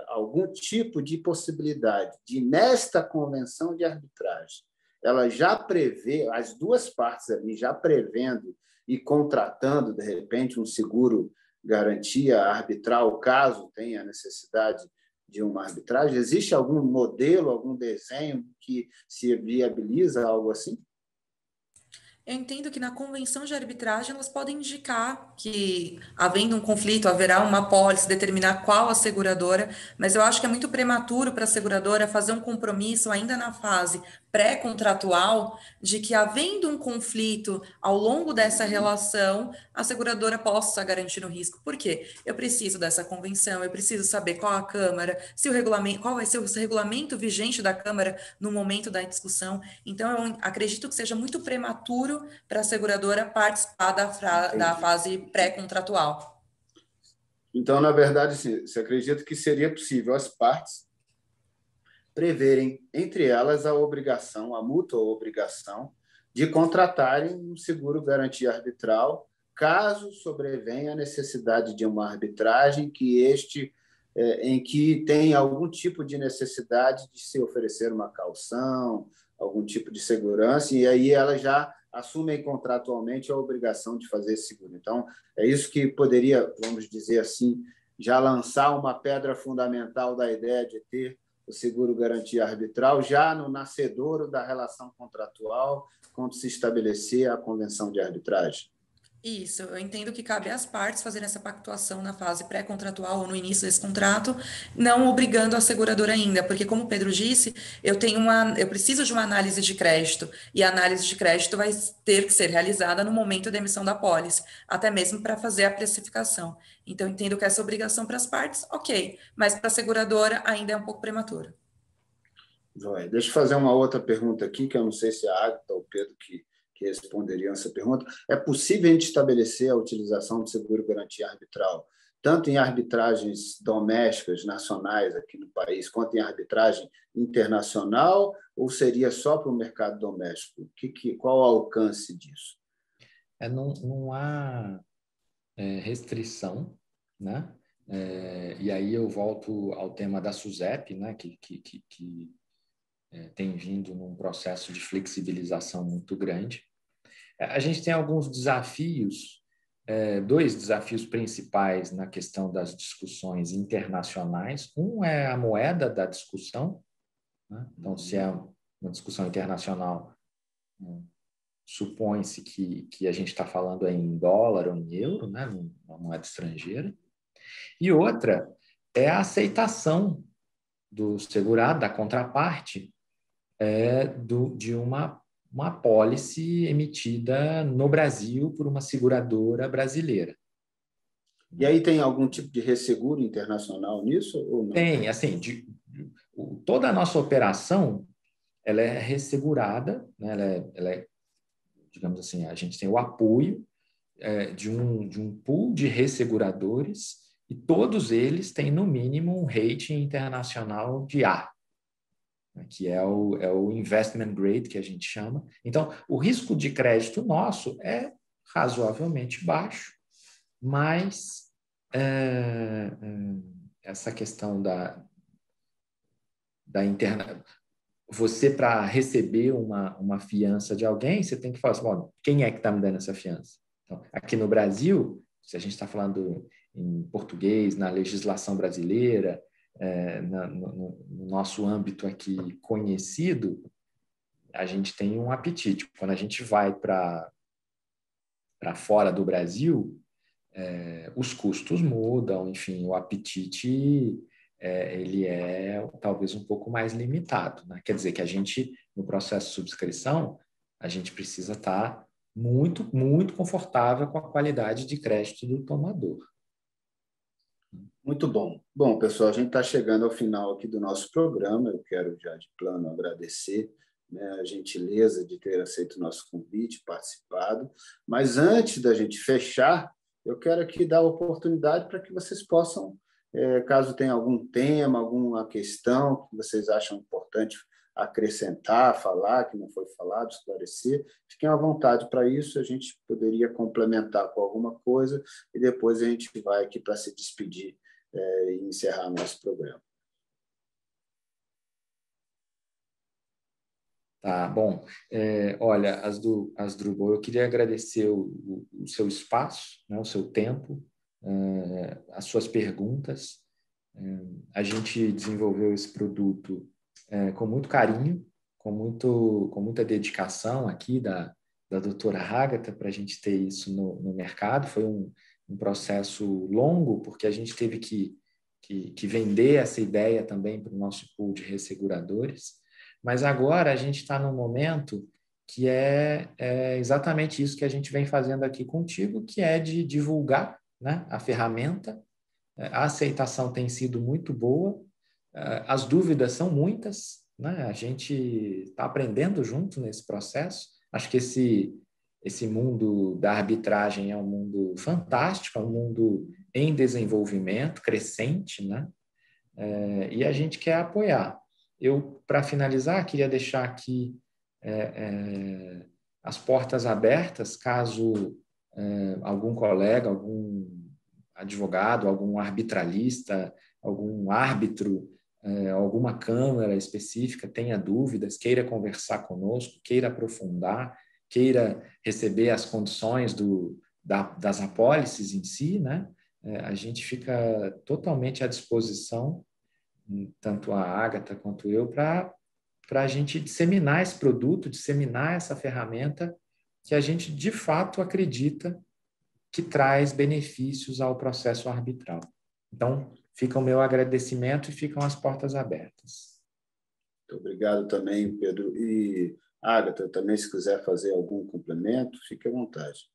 algum tipo de possibilidade de, nesta convenção de arbitragem, ela já prevê, as duas partes ali já prevendo e contratando, de repente, um seguro-garantia arbitral, caso tenha necessidade de uma arbitragem? Existe algum modelo, algum desenho que se viabiliza algo assim? Eu entendo que na convenção de arbitragem elas podem indicar que, havendo um conflito, haverá uma apólice, determinar qual a seguradora, mas eu acho que é muito prematuro para a seguradora fazer um compromisso ainda na fase pré-contratual de que, havendo um conflito ao longo dessa relação, a seguradora possa garantir o risco. Por quê? Eu preciso dessa convenção, eu preciso saber qual a Câmara, se o regulamento, qual vai ser o regulamento vigente da Câmara no momento da discussão. Então, eu acredito que seja muito prematuro para a seguradora participar da fase pré-contratual. Então, na verdade, sim, você acredita que seria possível as partes preverem, entre elas, a obrigação, a mútua obrigação, de contratarem um seguro garantia arbitral, caso sobrevenha a necessidade de uma arbitragem em que tem algum tipo de necessidade de se oferecer uma caução, algum tipo de segurança, e aí elas já assumem contratualmente a obrigação de fazer esse seguro. Então, é isso que poderia, vamos dizer assim, já lançar uma pedra fundamental da ideia de ter o seguro garantia arbitral já no nascedouro da relação contratual, quando se estabelecer a convenção de arbitragem. Isso, eu entendo que cabe às partes fazerem essa pactuação na fase pré-contratual ou no início desse contrato, não obrigando a seguradora ainda, porque, como o Pedro disse, eu preciso de uma análise de crédito, e a análise de crédito vai ter que ser realizada no momento da emissão da pólice, até mesmo para fazer a precificação. Então, entendo que essa obrigação para as partes, ok, mas para a seguradora ainda é um pouco prematuro. Joia. Deixa eu fazer uma outra pergunta aqui, que eu não sei se a Agatha ou o Pedro que responderiam essa pergunta. É possível a gente estabelecer a utilização do seguro garantia arbitral, tanto em arbitragens domésticas, nacionais aqui no país, quanto em arbitragem internacional, ou seria só para o mercado doméstico? Qual o alcance disso? Não há restrição, né? E aí eu volto ao tema da SUSEP, né? que tem vindo num processo de flexibilização muito grande. A gente tem alguns desafios, dois desafios principais na questão das discussões internacionais. Um é a moeda da discussão, né? Então, se é uma discussão internacional, supõe-se que a gente está falando em dólar ou em euro, né? Uma moeda estrangeira. E outra é a aceitação do segurado, da contraparte, de uma apólice emitida no Brasil por uma seguradora brasileira. E aí tem algum tipo de resseguro internacional nisso ou não? Tem, assim, toda a nossa operação ela é ressegurada, né? Ela é, digamos assim, a gente tem o apoio de um pool de resseguradores e todos eles têm, no mínimo, um rating internacional de A, que é o investment grade, que a gente chama. Então, o risco de crédito nosso é razoavelmente baixo, mas essa questão da interna... Você, para receber uma fiança de alguém, você tem que falar assim, bom, quem é que está me dando essa fiança? Então, aqui no Brasil, se a gente está falando em português, na legislação brasileira, no nosso âmbito aqui conhecido, a gente tem um apetite. Quando a gente vai para fora do Brasil, os custos mudam, enfim, o apetite ele é talvez um pouco mais limitado, né? Quer dizer que a gente, no processo de subscrição, a gente precisa estar muito, muito confortável com a qualidade de crédito do tomador. Muito bom. Bom, pessoal, a gente está chegando ao final aqui do nosso programa. Eu quero já de plano agradecer, né, a gentileza de ter aceito o nosso convite, participado. Mas antes da gente fechar, eu quero aqui dar a oportunidade para que vocês possam, caso tenha algum tema, alguma questão que vocês acham importante acrescentar, falar, que não foi falado, esclarecer, fiquem à vontade para isso. A gente poderia complementar com alguma coisa e depois a gente vai aqui para se despedir e encerrar nosso programa. Tá, bom. Olha, Asdrubal, eu queria agradecer o seu espaço, né, o seu tempo, as suas perguntas. A gente desenvolveu esse produto com muito carinho, com muita dedicação aqui da doutora Agatha para a gente ter isso no mercado. Foi um processo longo, porque a gente teve que vender essa ideia também para o nosso pool de resseguradores, Mas agora a gente está num momento que é exatamente isso que a gente vem fazendo aqui contigo, que é de divulgar, né, a ferramenta. A aceitação tem sido muito boa, as dúvidas são muitas, né? A gente está aprendendo junto nesse processo. Acho que esse mundo da arbitragem é um mundo fantástico, é um mundo em desenvolvimento, crescente, né? E a gente quer apoiar. Eu, para finalizar, queria deixar aqui as portas abertas, caso algum colega, algum advogado, algum arbitralista, algum árbitro, alguma câmara específica tenha dúvidas, queira conversar conosco, queira aprofundar, queira receber as condições das apólices em si, né? A gente fica totalmente à disposição, tanto a Ágata quanto eu, para a gente disseminar esse produto, disseminar essa ferramenta que a gente, de fato, acredita que traz benefícios ao processo arbitral. Então, fica o meu agradecimento e ficam as portas abertas. Muito obrigado também, Pedro. E, Ágata, também, se quiser fazer algum complemento, fique à vontade.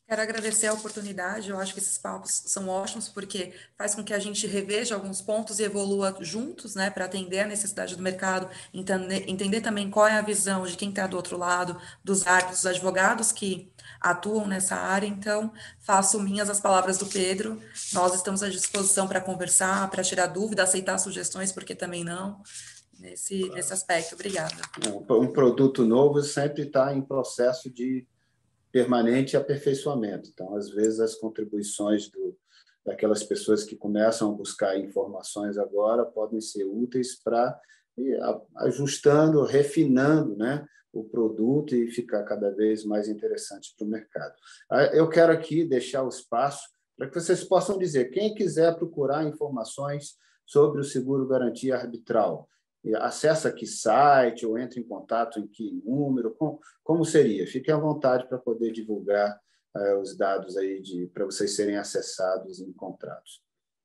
Quero agradecer a oportunidade, eu acho que esses papos são ótimos, porque faz com que a gente reveja alguns pontos e evolua juntos, né, para atender a necessidade do mercado, entender também qual é a visão de quem está do outro lado, dos árbitros, dos advogados que atuam nessa área. Então, faço minhas as palavras do Pedro, nós estamos à disposição para conversar, para tirar dúvida, aceitar sugestões, porque também não, nesse aspecto. Obrigada. Um produto novo sempre está em processo de permanente aperfeiçoamento. Então, às vezes, as contribuições daquelas pessoas que começam a buscar informações agora podem ser úteis para ir ajustando, refinando, né, o produto e ficar cada vez mais interessante para o mercado. Eu quero aqui deixar o espaço para que vocês possam dizer, quem quiser procurar informações sobre o seguro garantia arbitral, acessa que site ou entra em contato em que número, como seria? Fiquem à vontade para poder divulgar os dados aí para vocês serem acessados e encontrados.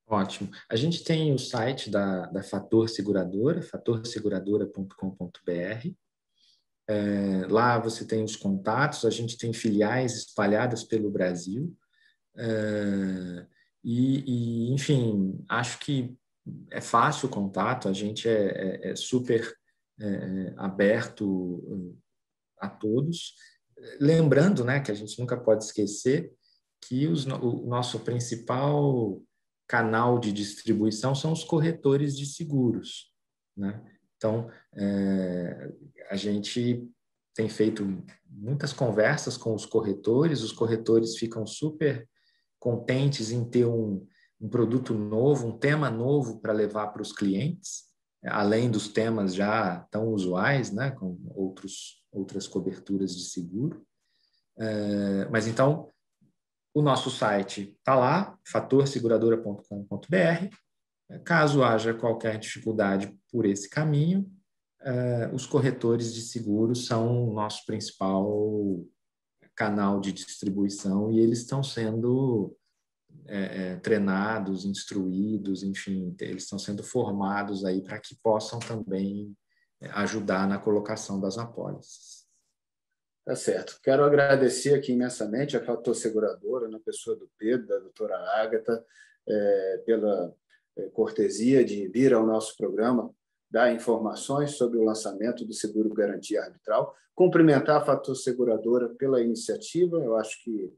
Ótimo. A gente tem o site da Fator Seguradora, fatorseguradora.com.br. Lá você tem os contatos, a gente tem filiais espalhadas pelo Brasil. Enfim, acho que é fácil o contato, a gente é super aberto a todos. Lembrando, né, que a gente nunca pode esquecer que o nosso principal canal de distribuição são os corretores de seguros, né? Então, a gente tem feito muitas conversas com os corretores ficam super contentes em ter um produto novo, um tema novo para levar para os clientes, além dos temas já tão usuais, né, com outras coberturas de seguro. Mas então, o nosso site está lá, fatorseguradora.com.br. Caso haja qualquer dificuldade por esse caminho, os corretores de seguros são o nosso principal canal de distribuição e eles estão sendo treinados, instruídos, enfim, eles estão sendo formados aí para que possam também ajudar na colocação das apólices. Tá certo. Quero agradecer aqui imensamente a Fator Seguradora, na pessoa do Pedro, da doutora Ágata, pela cortesia de vir ao nosso programa dar informações sobre o lançamento do Seguro Garantia Arbitral. Cumprimentar a Fator Seguradora pela iniciativa, eu acho que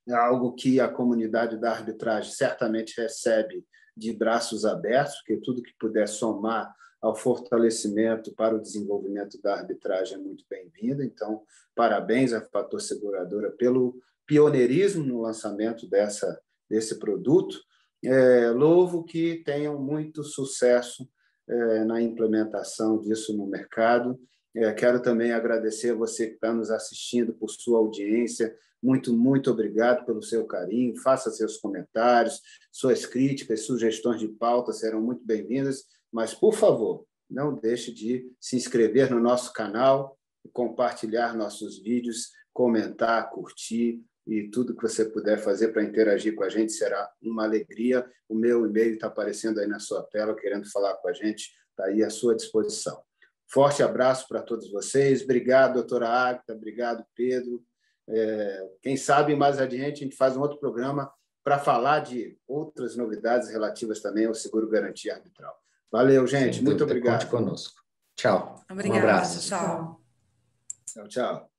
é algo que a comunidade da arbitragem certamente recebe de braços abertos, porque tudo que puder somar ao fortalecimento para o desenvolvimento da arbitragem é muito bem-vindo. Então, parabéns à Fator Seguradora pelo pioneirismo no lançamento desse produto. Louvo que tenham muito sucesso na implementação disso no mercado. Quero também agradecer a você que está nos assistindo por sua audiência. Muito, muito obrigado pelo seu carinho. Faça seus comentários, suas críticas, sugestões de pauta serão muito bem-vindas. Mas, por favor, não deixe de se inscrever no nosso canal, compartilhar nossos vídeos, comentar, curtir e tudo que você puder fazer para interagir com a gente será uma alegria. O meu e-mail está aparecendo aí na sua tela, querendo falar com a gente. está aí à sua disposição. Forte abraço para todos vocês. Obrigado, doutora Ágata. Obrigado, Pedro. Quem sabe mais adiante a gente faz um outro programa para falar de outras novidades relativas também ao seguro-garantia arbitral. Valeu, gente. Muito obrigado. Conte conosco. Tchau. Obrigada. Um abraço. Tchau. Tchau, tchau.